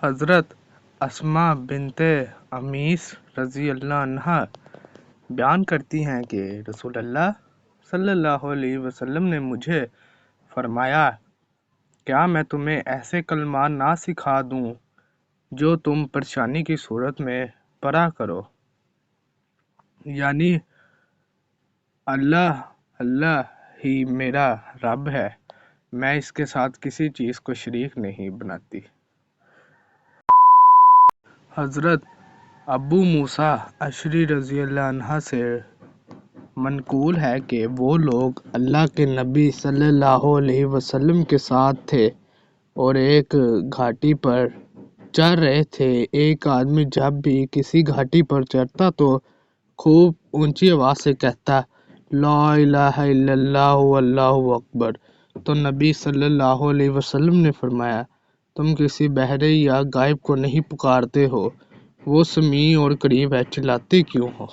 حضرت اسما بنت امیس رضی اللہ عنہا بیان کرتی ہیں کہ رسول اللہ صلی اللہ علیہ وسلم نے مجھے فرمایا، کیا میں تمہیں ایسے کلمات نہ سکھا دوں جو تم پریشانی کی صورت میں پڑھا کرو، یعنی اللہ اللہ ہی میرا رب ہے، میں اس کے ساتھ کسی چیز کو شریک نہیں بناتی۔ حضرت ابو موسیٰ اشعری رضی اللہ عنہ سے منقول ہے کہ وہ لوگ اللہ کے نبی صلی اللہ علیہ وسلم کے ساتھ تھے اور ایک گھاٹی پر چڑھ رہے تھے۔ ایک آدمی جب بھی کسی گھاٹی پر چڑھتا تو خوب اونچی آواز سے کہتا، لا الہ الا اللہ واللہ اکبر۔ تو نبی صلی اللہ علیہ وسلم نے فرمایا، تم کسی بہرے یا غائب کو نہیں پکارتے ہو، وہ سمیع اور قریب ہے، چلاتے کیوں ہو؟